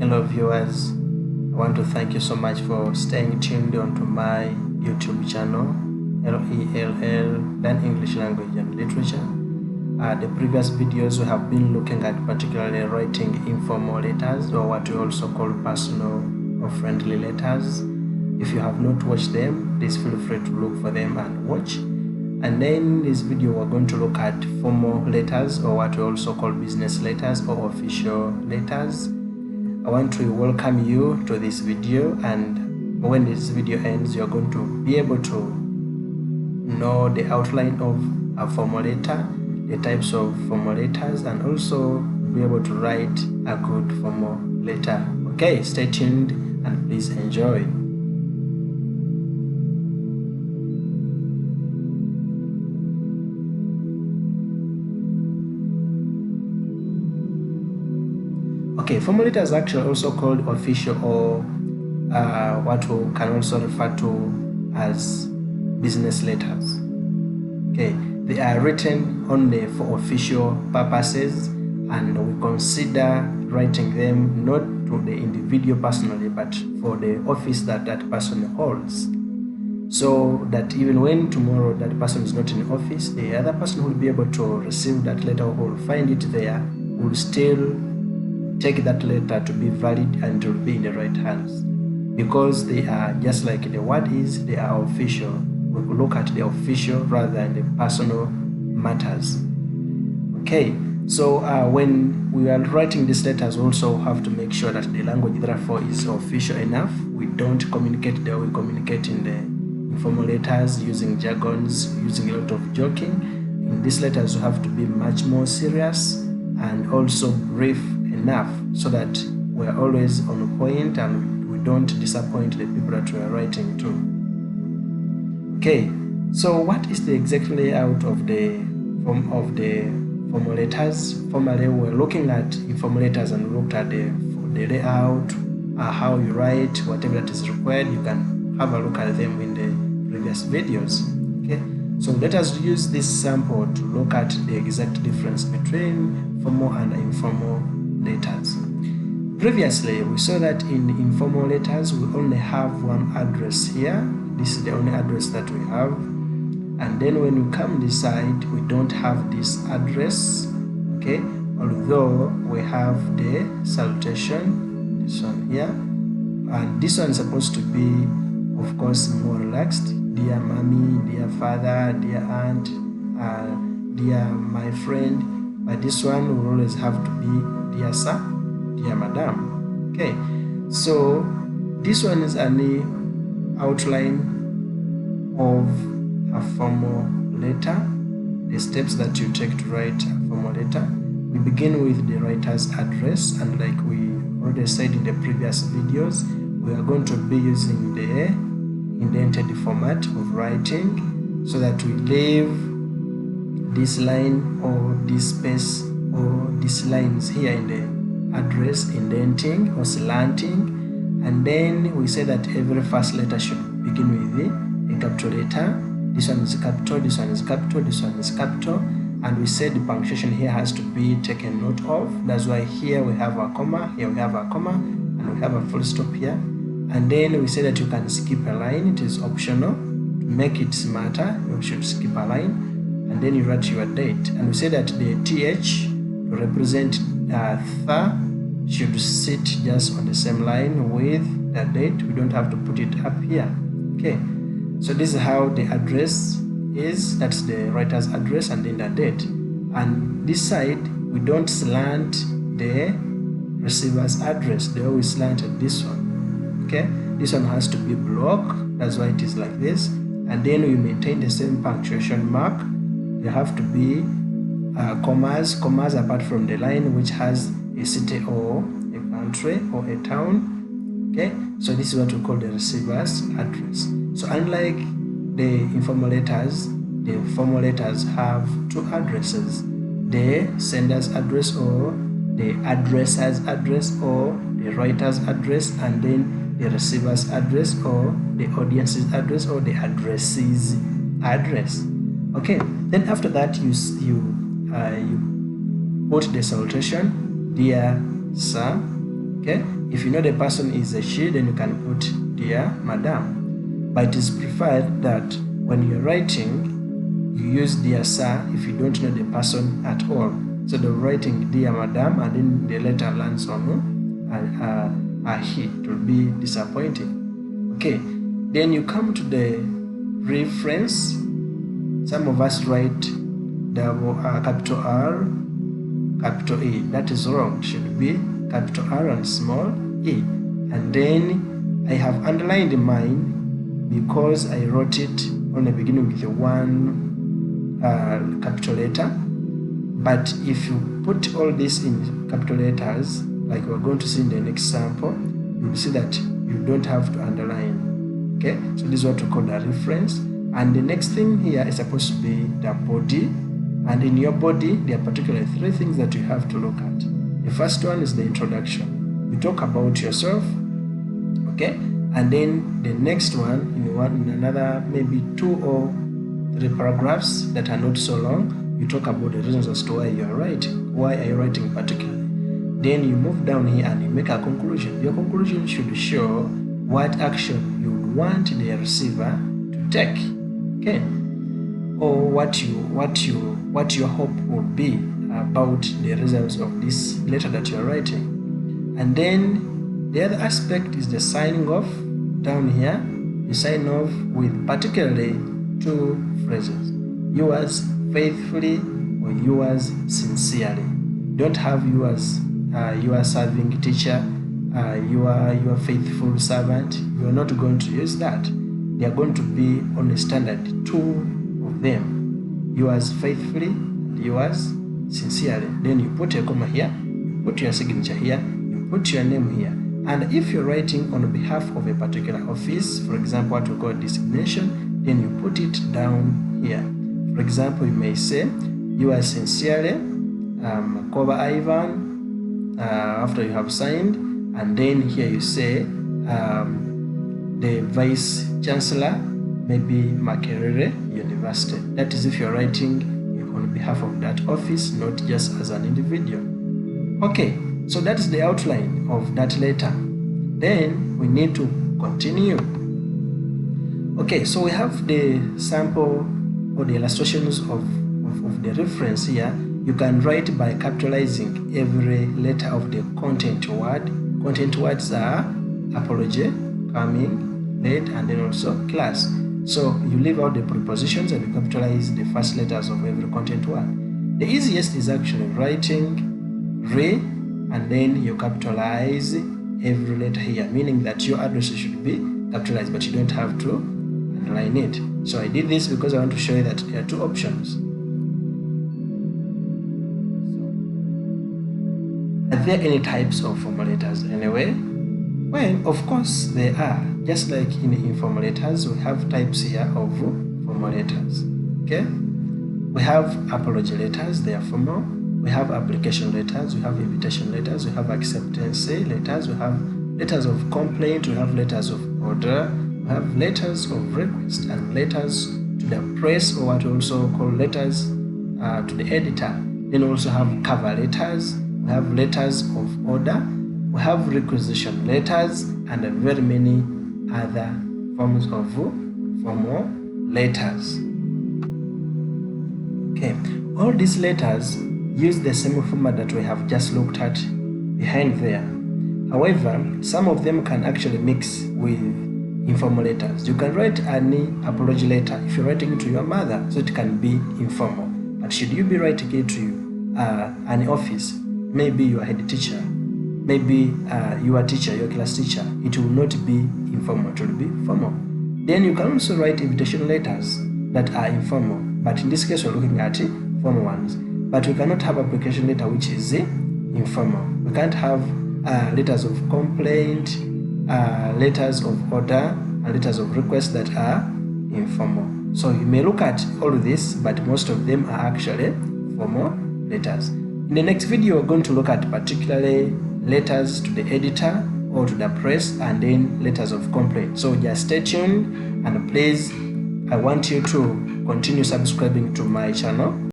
Hello viewers, I want to thank you so much for staying tuned onto my YouTube channel, LELL, Learn English Language and Literature. The previous videos we have been looking at particularly writing informal letters, or what we also call personal or friendly letters. If you have not watched them, please feel free to look for them and watch. And then in this video we're going to look at formal letters, or what we also call business letters or official letters. I want to welcome you to this video, and when this video ends you're going to be able to know the outline of a formal letter, the types of formal letters, and also be able to write a good formal letter. Okay, stay tuned and please enjoy. Okay, formal letters are actually also called official, or what we can also refer to as business letters. Okay, they are written only for official purposes, and we consider writing them not to the individual personally, but for the office that that person holds. So that even when tomorrow that person is not in office, the other person will be able to receive that letter, or will find it there, will still take that letter to be valid and to be in the right hands, because they are, just like the word is, they are official. We will look at the official rather than the personal matters. Okay, so when we are writing these letters, we also have to make sure that the language therefore is official enough. We don't communicate the way we communicate in the informal letters, using jargons, using a lot of joking. In these letters we have to be much more serious and also brief enough, so that we're always on point and we don't disappoint the people that we are writing to. Okay, so what is the exact layout of the formal letters? Formally, we're looking at informal letters and we looked at the layout, how you write, whatever that is required. You can have a look at them in the previous videos. Okay, so let us use this sample to look at the exact difference between formal and informal letters. Previously, we saw that in informal letters we only have one address here. This is the only address that we have, and then when we come this side we don't have this address. Okay, although we have the salutation, this one here, and this one is supposed to be, of course, more relaxed. Dear mommy, dear father, dear aunt, dear my friend. But this one will always have to be dear sir, dear madam. Okay, so this one is an outline of a formal letter, the steps that you take to write a formal letter. We begin with the writer's address, and like we already said in the previous videos, we are going to be using the indented format of writing, so that we leave this line or this space or these lines here in the address indenting or slanting. And then we say that every first letter should begin with a capital letter. This one is capital, this one is capital, this one is capital, and we said the punctuation here has to be taken note of. That's why here we have a comma, here we have a comma, and we have a full stop here. And then we say that you can skip a line, it is optional. To make it smarter, you should skip a line, and then you write your date. And we say that the th to represent the should sit just on the same line with the date. We don't have to put it up here. Okay, so this is how the address is. That's the writer's address and then the date. And this side we don't slant the receiver's address, they always slanted this one. Okay, this one has to be block, that's why it is like this. And then we maintain the same punctuation mark. There have to be commas apart from the line which has a city or a country or a town. Okay, so this is what we call the receiver's address. So unlike the informal letters, the formal letters have two addresses: the sender's address or the addresser's address or the writer's address, and then the receiver's address or the audience's address or the addressee's address. Okay, then after that you put the salutation, dear sir. Okay, if you know the person is a she, then you can put dear madam. But it is preferred that when you're writing, you use dear sir if you don't know the person at all. Instead of writing dear madam and then the letter lands on a he, it will be disappointing. Okay, then you come to the reference. Some of us write capital R, capital E. That is wrong. It should be capital R and small e. And then I have underlined mine because I wrote it on the beginning with the one capital letter. But if you put all this in capital letters, like we're going to see in the next sample, you'll see that you don't have to underline. Okay, so this is what we call a reference. And the next thing here is supposed to be the body. And in your body, there are particularly 3 things that you have to look at. The first one is the introduction. You talk about yourself, okay? And then the next one, in another maybe 2 or 3 paragraphs that are not so long, you talk about the reasons as to why you are writing. Why are you writing particularly? Then you move down here and you make a conclusion. Your conclusion should show what action you would want the receiver to take, okay? Or what your hope would be about the results of this letter that you're writing. And then the other aspect is the signing off. Down here, you sign off with particularly 2 phrases: yours faithfully or yours sincerely. Don't have yours serving teacher, your faithful servant. You are not going to use that. They are going to be on a standard 2 of them: yours faithfully and yours sincerely. Then you put a comma here, you put your signature here, you put your name here. And if you're writing on behalf of a particular office, for example, what we call designation, then you put it down here. For example, you may say, yours sincerely, Koba Ivan, after you have signed, and then here you say the Vice Chancellor, maybe Makerere University. That is if you're writing on behalf of that office, not just as an individual. Okay, so that is the outline of that letter. Then we need to continue. Okay, so we have the sample or the illustrations of the reference here. You can write by capitalizing every letter of the content word. Content words are apology, coming, late, and then also class. So you leave out the prepositions and you capitalize the first letters of every content word. The easiest is actually writing re, and then you capitalize every letter here, meaning that your address should be capitalized, but you don't have to underline it. So I did this because I want to show you that there are 2 options. Are there any types of formulators anyway? Well, of course there are. Just like in formulators, we have types here of formulators. Okay? We have apology letters, they are formal. We have application letters, we have invitation letters, we have acceptance letters, we have letters of complaint, we have letters of order, we have letters of request, and letters to the press, or what we also call letters to the editor. Then we also have cover letters, we have letters of order, we have requisition letters, and very many other forms of formal letters. Okay, all these letters use the same format that we have just looked at behind there. However, some of them can actually mix with informal letters. You can write any apology letter if you're writing it to your mother, so it can be informal. But should you be writing it to an office, maybe your head teacher, maybe your teacher, your class teacher, it will not be informal, it will be formal. Then you can also write invitation letters that are informal, but in this case we're looking at formal ones. But we cannot have application letter which is informal. We can't have letters of complaint, letters of order, and letters of request that are informal. So you may look at all of this, but most of them are actually formal letters. In the next video, we're going to look at particularly letters to the editor or to the press, and then letters of complaint. So just stay tuned, and please, I want you to continue subscribing to my channel.